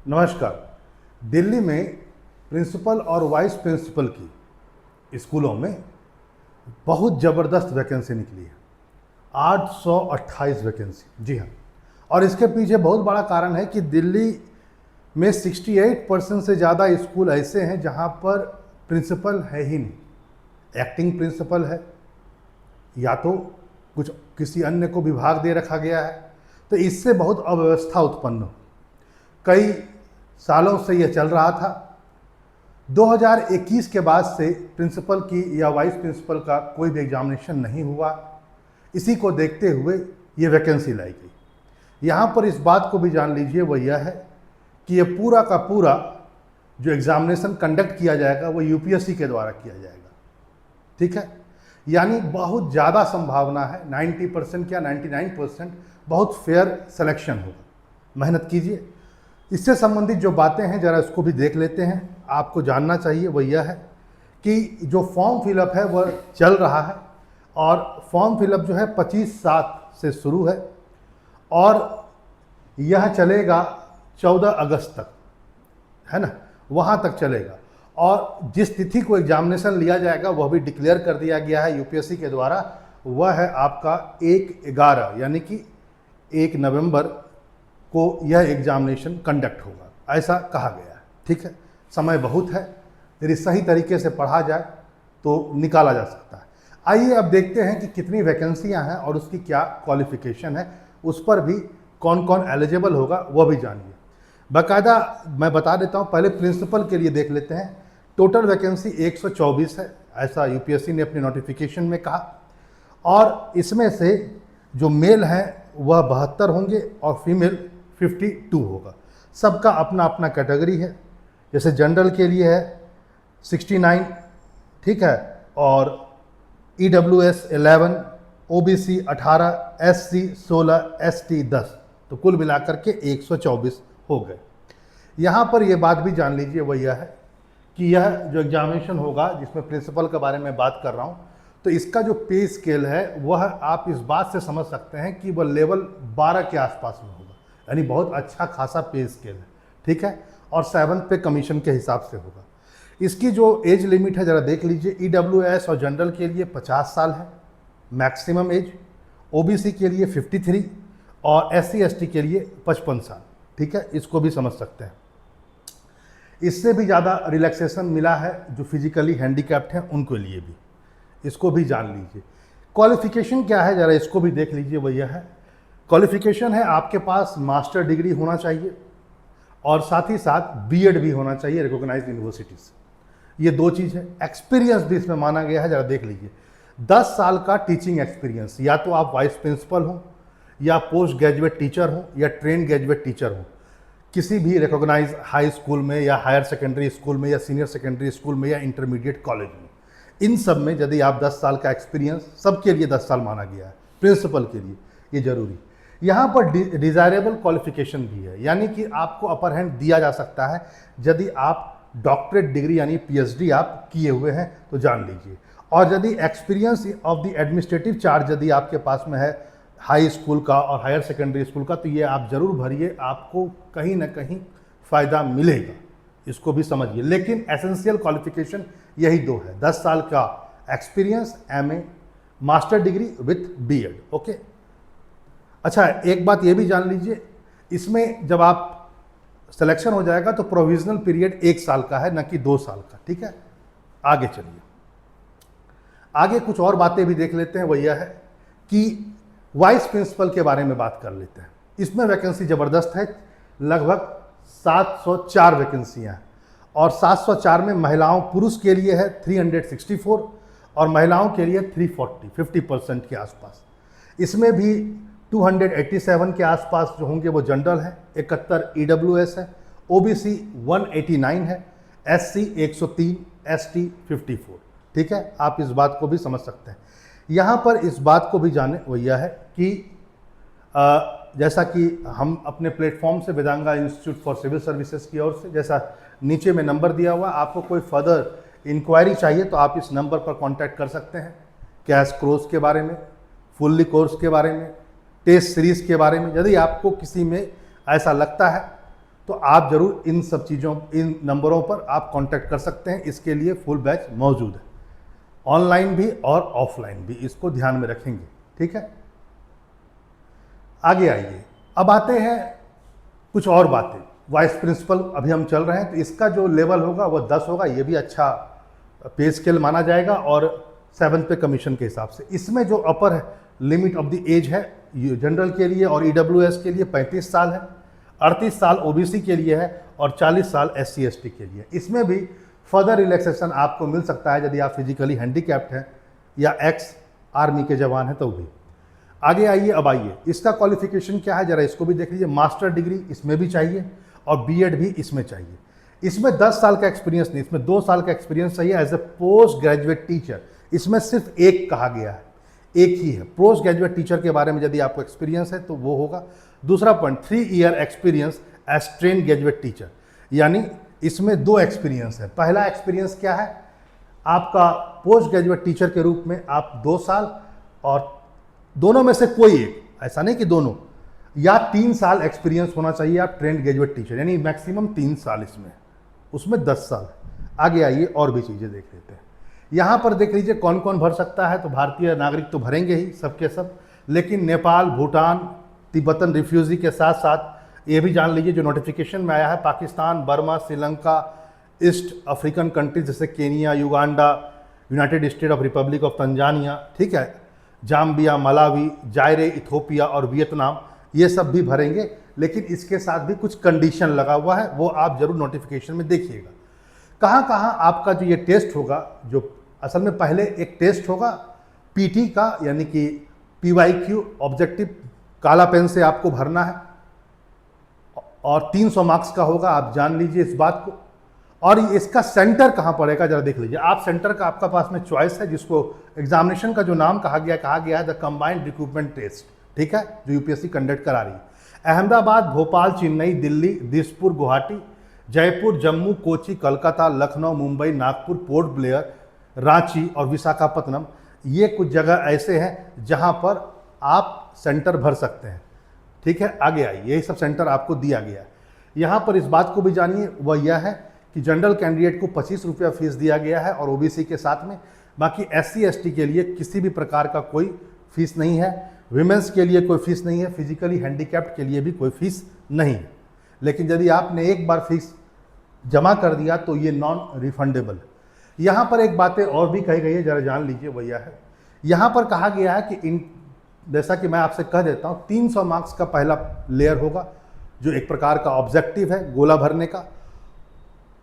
नमस्कार। दिल्ली में प्रिंसिपल और वाइस प्रिंसिपल की स्कूलों में बहुत ज़बरदस्त वैकेंसी निकली है। 828 वैकेंसी, जी हाँ। और इसके पीछे बहुत बड़ा कारण है कि दिल्ली में 68% से ज़्यादा स्कूल ऐसे हैं जहाँ पर प्रिंसिपल है ही नहीं। एक्टिंग प्रिंसिपल है या तो कुछ किसी अन्य को विभाग दे रखा गया है, तो इससे बहुत अव्यवस्था उत्पन्न हो। कई सालों से यह चल रहा था। 2021 के बाद से प्रिंसिपल की या वाइस प्रिंसिपल का कोई भी एग्जामिनेशन नहीं हुआ। इसी को देखते हुए ये वैकेंसी लाई गई। यहाँ पर इस बात को भी जान लीजिए, वो यह है कि ये पूरा का पूरा जो एग्जामिनेशन कंडक्ट किया जाएगा वो यूपीएससी के द्वारा किया जाएगा। ठीक है, यानी बहुत ज़्यादा संभावना है, 90% क्या 99% बहुत फेयर सिलेक्शन होगा। मेहनत कीजिए। इससे संबंधित जो बातें हैं ज़रा इसको भी देख लेते हैं। आपको जानना चाहिए वो यह है कि जो फॉर्म फिलअप है वह चल रहा है और फॉर्म फिलअप जो है 25/7 से शुरू है और यह चलेगा 14 अगस्त तक, है ना, वहाँ तक चलेगा। और जिस तिथि को एग्जामिनेशन लिया जाएगा वह भी डिक्लेयर कर दिया गया है यूपीएससी के द्वारा। वह है आपका 1/11 यानी कि 1 नवंबर को यह एग्जामिनेशन कंडक्ट होगा, ऐसा कहा गया है। ठीक है, समय बहुत है, यदि सही तरीके से पढ़ा जाए तो निकाला जा सकता है। आइए अब देखते हैं कि कितनी वैकेंसियां हैं और उसकी क्या क्वालिफिकेशन है, उस पर भी कौन कौन एलिजिबल होगा वह भी जानिए। बाकायदा मैं बता देता हूं, पहले प्रिंसिपल के लिए देख लेते हैं। टोटल वैकेंसी 124 है, ऐसा यूपीएससी ने अपने नोटिफिकेशन में कहा। और इसमें से जो मेल हैं वह 72 होंगे और फीमेल 52 होगा। सबका अपना अपना कैटेगरी है। जैसे जनरल के लिए है 69, ठीक है, और ईडब्ल्यूएस 11, ओबीसी 18, एससी 16, एसटी 10, तो कुल मिलाकर के 124 हो गए। यहाँ पर यह बात भी जान लीजिए वो यह है कि यह जो एग्जामिनेशन होगा जिसमें प्रिंसिपल के बारे में बात कर रहा हूँ, तो इसका जो पे स्केल है वह आप इस बात से समझ सकते हैं कि वह लेवल 12 के आसपास में होगा, यानी बहुत अच्छा खासा पे स्केल है। ठीक है, और 7th पे कमीशन के हिसाब से होगा। इसकी जो एज लिमिट है ज़रा देख लीजिए। ईडब्ल्यूएस और जनरल के लिए 50 साल है मैक्सिमम एज, ओबीसी के लिए 53 और एससी एसटी के लिए 55 साल। ठीक है, इसको भी समझ सकते हैं। इससे भी ज़्यादा रिलैक्सेशन मिला है जो फिजिकली हैंडीकैप्ड हैं उनके लिए भी, इसको भी जान लीजिए। क्वालिफिकेशन क्या है ज़रा इसको भी देख लीजिए। वो यह है, क्वालिफिकेशन है आपके पास मास्टर डिग्री होना चाहिए और साथ ही साथ बीएड भी होना चाहिए रिकॉग्नाइज्ड यूनिवर्सिटी से। ये दो चीज़ है। एक्सपीरियंस भी इसमें माना गया है, ज़रा देख लीजिए। 10 साल का टीचिंग एक्सपीरियंस, या तो आप वाइस प्रिंसिपल हो या पोस्ट ग्रेजुएट टीचर हो या ट्रेन ग्रेजुएट टीचर हो, किसी भी रिकॉग्नाइज हाई स्कूल में या हायर सेकेंडरी स्कूल में या सीनियर सेकेंडरी स्कूल में या इंटरमीडिएट कॉलेज में, इन सब में यदि आप 10 साल का एक्सपीरियंस, सबके लिए 10 साल माना गया है, प्रिंसिपल के लिए ये जरूरी। यहाँ पर डिज़ायरेबल क्वालिफिकेशन भी है, यानी कि आपको अपर हैंड दिया जा सकता है यदि आप डॉक्टरेट डिग्री यानी पीएचडी आप किए हुए हैं तो जान लीजिए। और यदि experience of the administrative charge यदि आपके पास में है हाई स्कूल का और हायर सेकेंडरी स्कूल का, तो ये आप ज़रूर भरिए, आपको कहीं ना कहीं फ़ायदा मिलेगा, इसको भी समझिए। लेकिन एसेंशियल क्वालिफिकेशन यही दो है, 10 साल का experience, MA, master degree with B Ed. Okay, अच्छा एक बात ये भी जान लीजिए, इसमें जब आप सिलेक्शन हो जाएगा तो प्रोविजनल पीरियड 1 साल का है, न कि 2 साल का। ठीक है, आगे चलिए। आगे कुछ और बातें भी देख लेते हैं। वो यह है कि वाइस प्रिंसिपल के बारे में बात कर लेते हैं। इसमें वैकेंसी ज़बरदस्त है, लगभग 704 वैकेंसियाँ हैं और 704 में महिलाओं पुरुष के लिए है 364 और महिलाओं के लिए 340, 50% के आसपास। इसमें भी 287 के आसपास जो होंगे वो जनरल है, 71 ईडब्ल्यूएस है, ओबीसी 189 है, एससी 103, एसटी 54। ठीक है, आप इस बात को भी समझ सकते हैं। यहाँ पर इस बात को भी जाने वो यह है कि जैसा कि हम अपने प्लेटफॉर्म से वेदांगा इंस्टीट्यूट फॉर सिविल सर्विसेज की ओर से, जैसा नीचे में नंबर दिया हुआ, आपको कोई फर्दर इंक्वायरी चाहिए तो आप इस नंबर पर कांटेक्ट कर सकते हैं। कैश कोर्स के बारे में, फुल्ली कोर्स के बारे में, टेस्ट सीरीज़ के बारे में, यदि आपको किसी में ऐसा लगता है तो तो आप जरूर इन सब चीज़ों, इन नंबरों पर आप कांटेक्ट कर सकते हैं। इसके लिए फुल बैच मौजूद है, ऑनलाइन भी और ऑफलाइन भी, इसको ध्यान में रखेंगे। ठीक है, आगे आइए। अब आते हैं कुछ और बातें। वाइस प्रिंसिपल अभी हम चल रहे हैं, तो इसका जो लेवल होगा वो 10 होगा, ये भी अच्छा पे स्केल माना जाएगा, और 7th पे कमीशन के हिसाब से। इसमें जो upper limit of the age है जनरल के लिए और EWS के लिए 35 साल है, 38 साल OBC के लिए है, और 40 साल SC ST के लिए। इसमें भी फर्दर रिलैक्सेशन आपको मिल सकता है यदि आप फिजिकली हैंडीकैप्ड हैं या एक्स आर्मी के जवान हैं तो भी। आगे आइए, अब आइए इसका क्वालिफिकेशन क्या है, जरा इसको भी देख लीजिए। मास्टर डिग्री इसमें भी चाहिए और B.Ed भी इसमें चाहिए। इसमें 10 साल का एक्सपीरियंस नहीं, इसमें 2 साल का एक्सपीरियंस चाहिए as a post graduate teacher. इसमें सिर्फ एक कहा गया है, एक ही है। पोस्ट ग्रेजुएट टीचर के बारे में यदि आपको एक्सपीरियंस है तो वो होगा। दूसरा point, 3 year experience as train graduate teacher, यानी इसमें 2 एक्सपीरियंस है। पहला एक्सपीरियंस क्या है, आपका पोस्ट ग्रेजुएट टीचर के रूप में आप 2 साल, और दोनों में से कोई एक, ऐसा नहीं कि दोनों, या 3 साल एक्सपीरियंस होना चाहिए आप ट्रेंड ग्रेजुएट टीचर, यानी मैक्सिमम 3 साल इसमें, उसमें 10 साल। आगे आइए और भी चीज़ें देख लेते हैं। यहाँ पर देख लीजिए कौन कौन भर सकता है। तो भारतीय नागरिक तो भरेंगे ही सबके सब, लेकिन नेपाल, भूटान, तिब्बतन रिफ्यूजी के साथ साथ ये भी जान लीजिए जो नोटिफिकेशन में आया है, Pakistan, Burma, Sri Lanka, east African countries जैसे Kenya, Uganda, united state of republic of Tanzania, ठीक है, जाम्बिया, मलावी, जायरे, इथोपिया और वियतनाम, ये सब भी भरेंगे। लेकिन इसके साथ भी कुछ कंडीशन लगा हुआ है, वो आप जरूर नोटिफिकेशन में देखिएगा। कहाँ कहाँ आपका जो ये टेस्ट होगा, जो असल में पहले एक टेस्ट होगा PT का, यानी कि PYQ ऑब्जेक्टिव, काला पेन से आपको भरना है, और 300 मार्क्स का होगा, आप जान लीजिए इस बात को। और इसका सेंटर कहाँ पड़ेगा जरा देख लीजिए आप। सेंटर का आपका पास में चॉइस है, जिसको एग्जामिनेशन का जो नाम कहा गया है द कंबाइंड रिक्रूटमेंट टेस्ट, ठीक है, जो UPSC कंडक्ट करा रही है। अहमदाबाद, भोपाल, चेन्नई, दिल्ली, दिसपुर, गुवाहाटी, जयपुर, जम्मू, कोची, कलकत्ता, लखनऊ, मुंबई, नागपुर, पोर्ट ब्लेयर, रांची और विशाखापत्तनम, ये कुछ जगह ऐसे हैं जहां पर आप सेंटर भर सकते हैं। ठीक है, आगे आइए, यही सब सेंटर आपको दिया गया है। यहाँ पर इस बात को भी जानिए, वह यह है कि जनरल कैंडिडेट को 25 रुपया फीस दिया गया है और OBC के साथ में। बाकी SC ST के लिए किसी भी प्रकार का कोई फीस नहीं है, विमेंस के लिए कोई फीस नहीं है, फिजिकली हैंडीकैप्ड के लिए भी कोई फीस नहीं है। लेकिन यदि आपने एक बार फीस जमा कर दिया तो ये नॉन रिफंडेबल है। यहाँ पर एक बातें और भी कही गई है, जरा जान लीजिए, भैया है। यहाँ पर कहा गया है कि जैसा कि मैं आपसे कह देता हूँ, 300 मार्क्स का पहला लेयर होगा, जो एक प्रकार का ऑब्जेक्टिव है गोला भरने का,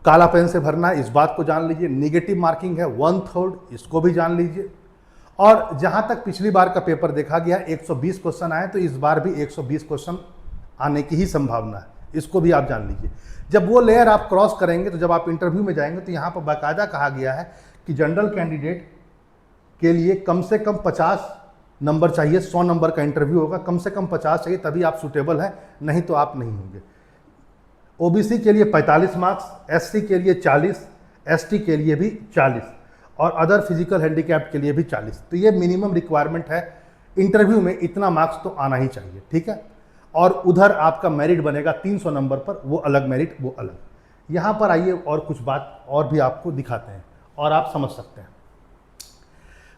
काला पेन से भरना है, इस बात को जान लीजिए। निगेटिव मार्किंग है 1/3, इसको भी जान लीजिए। और जहाँ तक पिछली बार का पेपर देखा गया 120 क्वेश्चन आए, तो इस बार भी 120 क्वेश्चन आने की ही संभावना है, इसको भी आप जान लीजिए। जब वो लेयर आप क्रॉस करेंगे, तो जब आप इंटरव्यू में जाएंगे, तो यहाँ पर बाकायदा कहा गया है कि जनरल कैंडिडेट के लिए कम से कम 50 नंबर चाहिए। 100 नंबर का इंटरव्यू होगा, कम से कम 50 चाहिए, तभी आप सूटेबल हैं, नहीं तो आप नहीं होंगे। OBC के लिए 45 मार्क्स, SC के लिए 40, ST के लिए भी 40, और अदर फिजिकल हैंडीकैप के लिए भी 40। तो ये मिनिमम रिक्वायरमेंट है, इंटरव्यू में इतना मार्क्स तो आना ही चाहिए, ठीक है। और उधर आपका मेरिट बनेगा 300 नंबर पर, वो अलग मेरिट, वो अलग। यहाँ पर आइए और कुछ बात और भी आपको दिखाते हैं और आप समझ सकते हैं।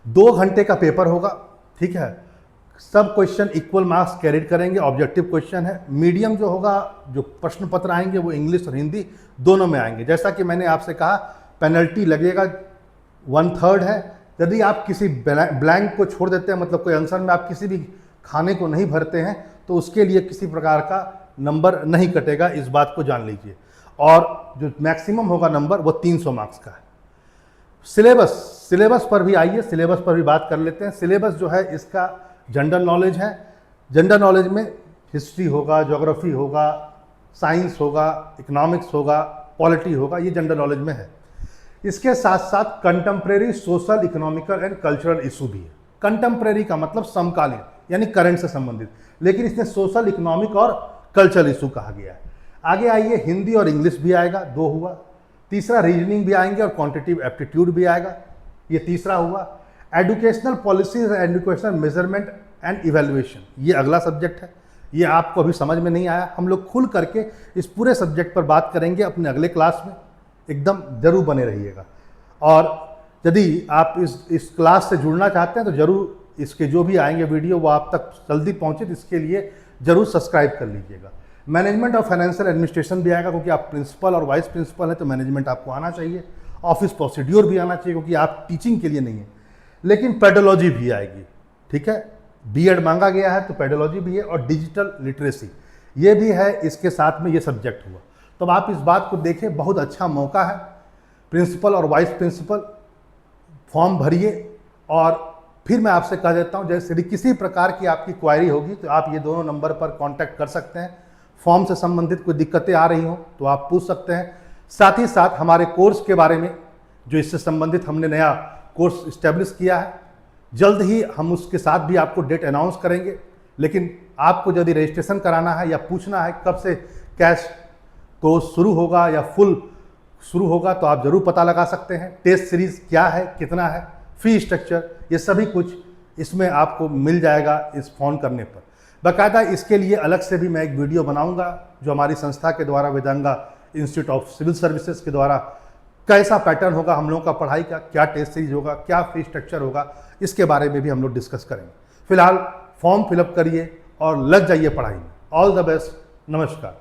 2 घंटे का पेपर होगा, ठीक है। सब क्वेश्चन इक्वल मार्क्स कैरिड करेंगे, ऑब्जेक्टिव क्वेश्चन है। मीडियम जो होगा, जो प्रश्न पत्र आएंगे वो इंग्लिश और हिंदी दोनों में आएंगे। जैसा कि मैंने आपसे कहा, पेनल्टी लगेगा 1/3 है। यदि आप किसी ब्लैंक को छोड़ देते हैं, मतलब कोई आंसर में आप किसी भी खाने को नहीं भरते हैं, तो उसके लिए किसी प्रकार का नंबर नहीं कटेगा, इस बात को जान लीजिए। और जो मैक्सिमम होगा नंबर, वो 300 मार्क्स का है। सिलेबस पर भी आइए, सिलेबस पर भी बात कर लेते हैं। सिलेबस जो है इसका जनरल नॉलेज है। जनरल नॉलेज में हिस्ट्री होगा, ज्योग्राफी होगा, साइंस होगा, इकोनॉमिक्स होगा, पॉलिटी होगा, ये जनरल नॉलेज में है। इसके साथ साथ contemporary social, economical and cultural issue भी है। कंटेम्प्रेरी का मतलब समकालीन, यानी करंट से संबंधित, लेकिन इसमें सोशल, इकोनॉमिक और कल्चरल इशू कहा गया है। आगे आइए, हिंदी और इंग्लिश भी आएगा, 2 हुआ। तीसरा रीजनिंग भी आएंगे और क्वांटिटेटिव एप्टीट्यूड भी आएगा, ये तीसरा हुआ। Educational policies and educational measurement and evaluation, ये अगला सब्जेक्ट है। ये आपको अभी समझ में नहीं आया, हम लोग खुल करके इस पूरे सब्जेक्ट पर बात करेंगे अपने अगले क्लास में, एकदम जरूर बने रहिएगा। और यदि आप इस क्लास से जुड़ना चाहते हैं तो जरूर इसके जो भी आएंगे वीडियो वो आप तक जल्दी पहुँचे, तो इसके लिए जरूर सब्सक्राइब कर लीजिएगा। मैनेजमेंट और फाइनेंशियल एडमिनिस्ट्रेशन भी आएगा, क्योंकि आप प्रिंसिपल और वाइस प्रिंसिपल हैं तो मैनेजमेंट आपको आना चाहिए। ऑफिस प्रोसीड्योर भी आना चाहिए, क्योंकि आप टीचिंग के लिए नहीं है। लेकिन पेडोलॉजी भी आएगी, ठीक है, बीएड मांगा गया है तो पेडोलॉजी भी है, और डिजिटल लिटरेसी ये भी है, इसके साथ में ये सब्जेक्ट हुआ। तो आप इस बात को देखें, बहुत अच्छा मौका है। प्रिंसिपल और वाइस प्रिंसिपल फॉर्म भरिए। और फिर मैं आपसे कह देता हूँ, जैसे यदि किसी प्रकार की आपकी क्वायरी होगी तो आप ये दोनों नंबर पर कांटेक्ट कर सकते हैं। फॉर्म से संबंधित कोई दिक्कतें आ रही हों तो आप पूछ सकते हैं। साथ ही साथ हमारे कोर्स के बारे में, जो इससे संबंधित हमने नया कोर्स इस्टेब्लिश किया है, जल्द ही हम उसके साथ भी आपको डेट अनाउंस करेंगे। लेकिन आपको यदि रजिस्ट्रेशन कराना है या पूछना है कब से कैश कोर्स शुरू होगा या फुल शुरू होगा, तो आप ज़रूर पता लगा सकते हैं। टेस्ट सीरीज़ क्या है, कितना है, फी स्ट्रक्चर, ये सभी कुछ इसमें आपको मिल जाएगा इस फ़ोन करने पर। बाकायदा इसके लिए अलग से भी मैं एक वीडियो बनाऊंगा, जो हमारी संस्था के द्वारा, वेदांगा इंस्टीट्यूट ऑफ सिविल सर्विसेज के द्वारा कैसा पैटर्न होगा हम लोगों का पढ़ाई का, क्या टेस्ट सीरीज होगा, क्या फी स्ट्रक्चर होगा, इसके बारे में भी हम लोग डिस्कस करेंगे। फिलहाल फॉर्म फिलअप करिए और लग जाइए पढ़ाई में। ऑल द बेस्ट, नमस्कार।